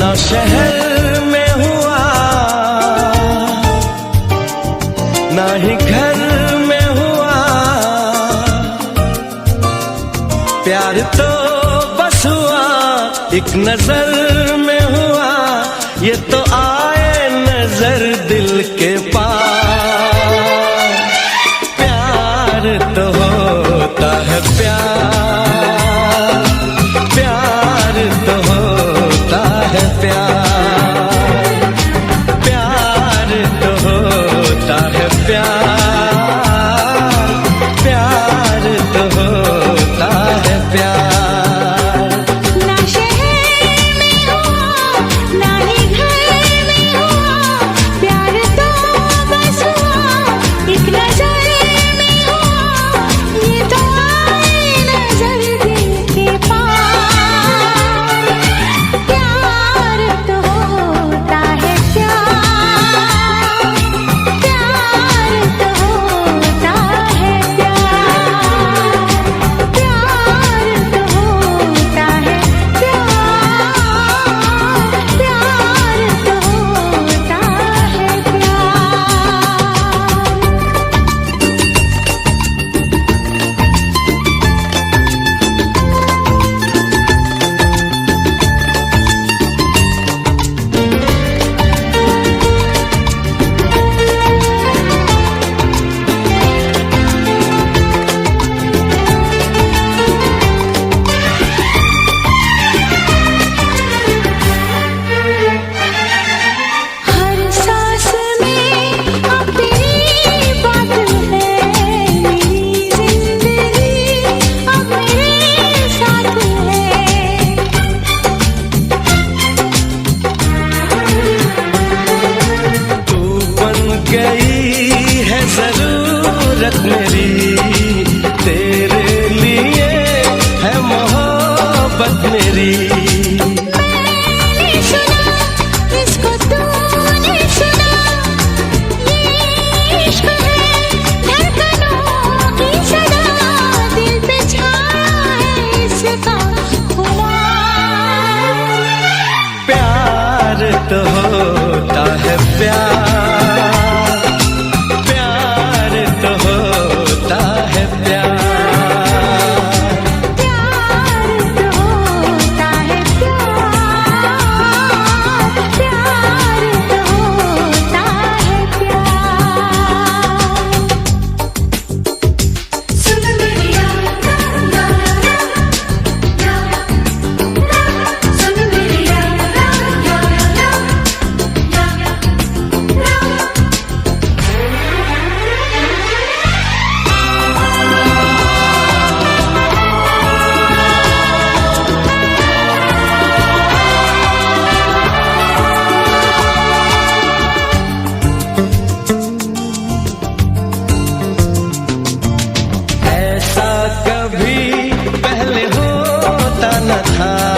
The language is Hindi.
ना शहर में हुआ ना ही घर में हुआ, प्यार तो बस हुआ एक नजर में हुआ, ये तो आए नजर दिल के पार। प्यार तो होता है प्यार, प्यार तो होता है प्यार, प्यार तो होता है प्यार, प्यार तो होता है प्यार। गई है जरूरत मेरी,